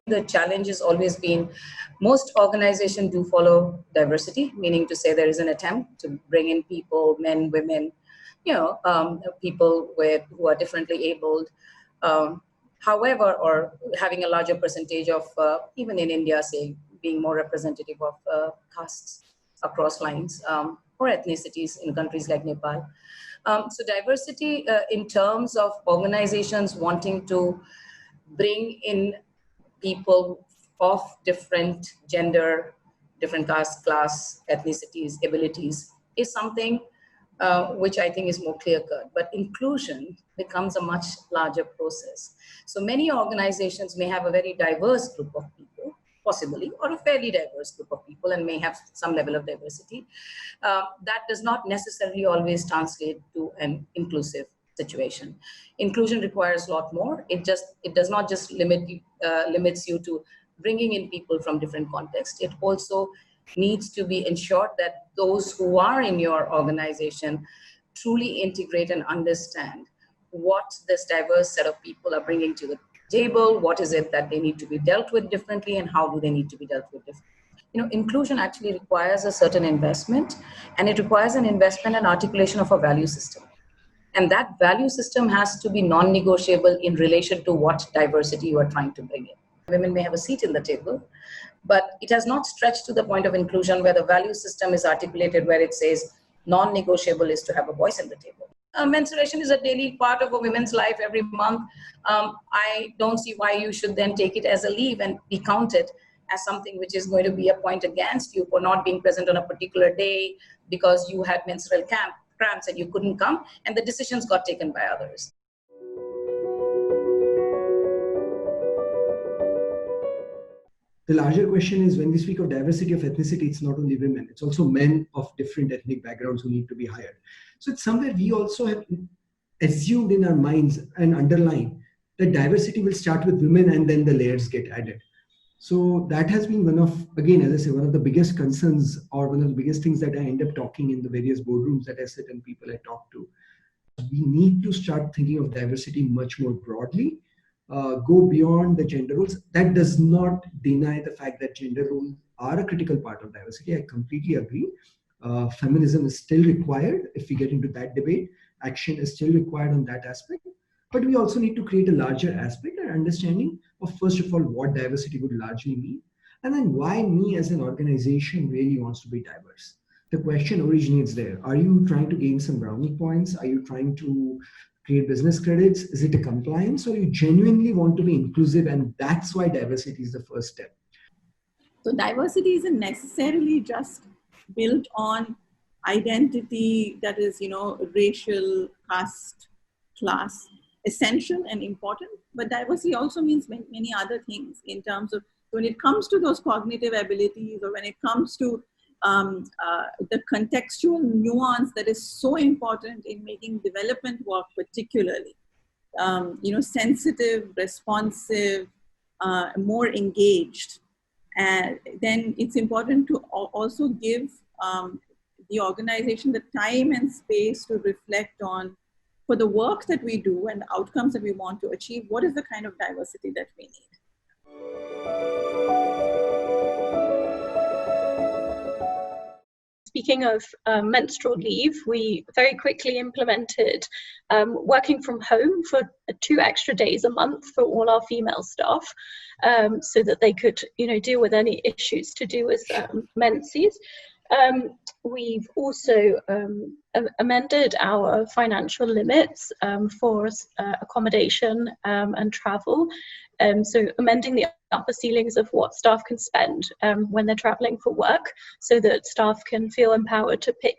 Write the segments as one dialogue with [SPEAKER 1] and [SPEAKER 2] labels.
[SPEAKER 1] The challenge has always been most organizations do follow diversity, meaning to say there is an attempt to bring in people, men, women, people who are differently abled. However, or having a larger percentage of, even in India, say, being more representative of castes across lines or ethnicities in countries like Nepal. So diversity in terms of organizations wanting to bring in people of different gender, different caste, class, ethnicities, abilities is something which I think is more clear-cut. But inclusion becomes a much larger process. So many organizations may have a very diverse group of people, possibly, or a fairly diverse group of people, and may have some level of diversity. That does not necessarily always translate to an inclusive situation. Inclusion requires a lot more. It does not just limits you to bringing in people from different contexts. It also needs to be ensured that those who are in your organization truly integrate and understand what this diverse set of people are bringing to the table, what is it that they need to be dealt with differently, and how do they need to be dealt with differently. Inclusion actually requires a certain investment, and it requires an investment and articulation of a value system. And that value system has to be non-negotiable in relation to what diversity you are trying to bring in. Women may have a seat in the table, but it has not stretched to the point of inclusion where the value system is articulated, where it says non-negotiable is to have a voice in the table. Menstruation is a daily part of a woman's life every month. I don't see why you should then take it as a leave and be counted as something which is going to be a point against you for not being present on a particular day because you had menstrual cramps and you couldn't come, and the decisions got taken by others.
[SPEAKER 2] The larger question is, when we speak of diversity of ethnicity, it's not only women, it's also men of different ethnic backgrounds who need to be hired. So it's somewhere we also have assumed in our minds and underlined that diversity will start with women and then the layers get added. So that has been one of, again, as I say, one of the biggest concerns or one of the biggest things that I end up talking in the various boardrooms that I sit and people I talk to. We need to start thinking of diversity much more broadly, go beyond the gender roles. That does not deny the fact that gender roles are a critical part of diversity. I completely agree. Feminism is still required. If we get into that debate, action is still required on that aspect. But we also need to create a larger aspect and understanding of, first of all, what diversity would largely mean, and then why me as an organization really wants to be diverse. The question originates there. Are you trying to gain some brownie points? Are you trying to create business credits? Is it a compliance, or you genuinely want to be inclusive, and that's why diversity is the first step?
[SPEAKER 3] So diversity isn't necessarily just built on identity that is, racial, caste, class. Essential and important, but diversity also means many other things in terms of when it comes to those cognitive abilities, or when it comes to the contextual nuance that is so important in making development work, particularly, sensitive, responsive, more engaged. And then it's important to also give the organization the time and space to reflect on, for the work that we do and the outcomes that we want to achieve, what is the kind of diversity that we need?
[SPEAKER 4] Speaking of menstrual leave, we very quickly implemented working from home for 2 extra days a month for all our female staff, so that they could, deal with any issues to do with menses. We've also amended our financial limits for accommodation and travel. So amending the upper ceilings of what staff can spend when they're traveling for work, so that staff can feel empowered to pick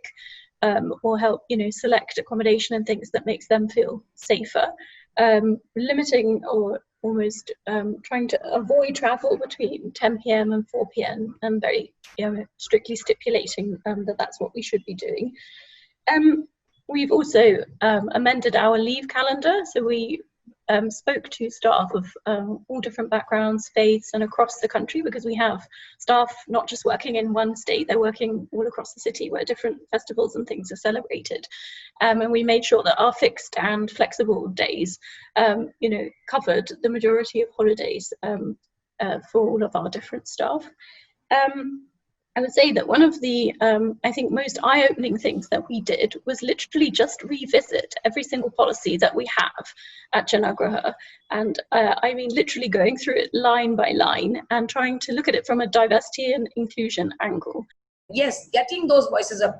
[SPEAKER 4] or help, select accommodation and things that makes them feel safer. Limiting or almost trying to avoid travel between 10 p.m. and 4 p.m. and very strictly stipulating that that's what we should be doing. We've also amended our leave calendar, so we spoke to staff of all different backgrounds, faiths, and across the country, because we have staff not just working in one state, they're working all across the city where different festivals and things are celebrated. And we made sure that our fixed and flexible days, covered the majority of holidays for all of our different staff. I would say that one of the, I think, most eye-opening things that we did was literally just revisit every single policy that we have at Janaagraha. And I mean, literally going through it line by line and trying to look at it from a diversity and inclusion angle.
[SPEAKER 1] Yes, getting those voices are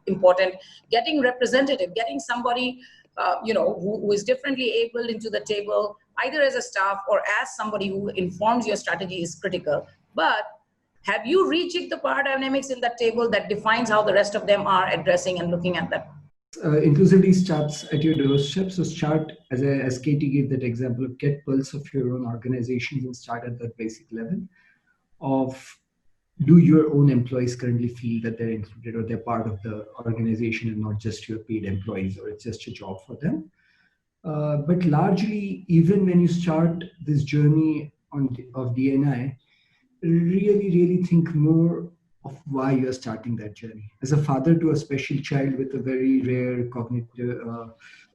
[SPEAKER 1] important, getting representative, getting somebody who is differently able into the table, either as a staff or as somebody who informs your strategy is critical. But have you rejigged the power dynamics in that table that defines how the rest of them are addressing and looking at that?
[SPEAKER 2] Inclusivity starts at your doorstep. So start, as Katie gave that example, of get pulse of your own organizations and start at that basic level of, do your own employees currently feel that they're included or they're part of the organization and not just your paid employees, or it's just a job for them? But largely, even when you start this journey of D&I, really think more of why you're starting that journey. As a father to a special child with a very rare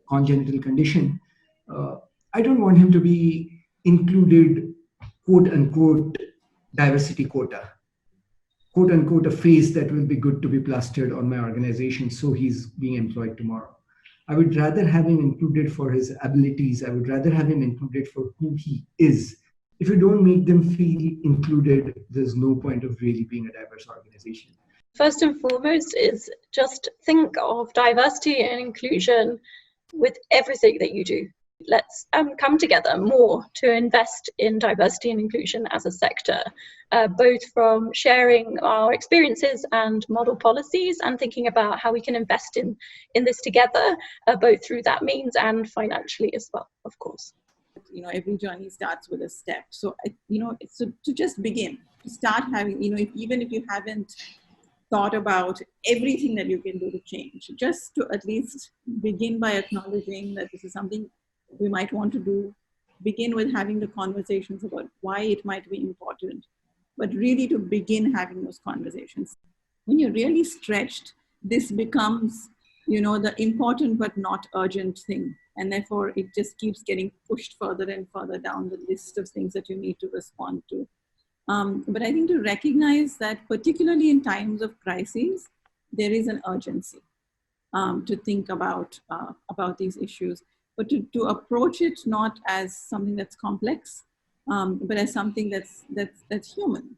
[SPEAKER 2] congenital condition, I don't want him to be included, quote unquote, diversity quota, quote unquote, a face that will be good to be plastered on my organization so he's being employed tomorrow. I would rather have him included for his abilities. I would rather have him included for who he is. If you don't make them feel included, there's no point of really being a diverse organization.
[SPEAKER 4] First and foremost is just think of diversity and inclusion with everything that you do. Let's come together more to invest in diversity and inclusion as a sector, both from sharing our experiences and model policies and thinking about how we can invest in this together, both through that means and financially as well, of course.
[SPEAKER 3] Every journey starts with a step. So, so to just begin, to start having, even if you haven't thought about everything that you can do to change, just to at least begin by acknowledging that this is something we might want to do, begin with having the conversations about why it might be important, but really to begin having those conversations. When you're really stretched, this becomes, the important but not urgent thing. And therefore, it just keeps getting pushed further and further down the list of things that you need to respond to. But I think to recognize that, particularly in times of crises, there is an urgency to think about these issues, but to approach it not as something that's complex, but as something that's human.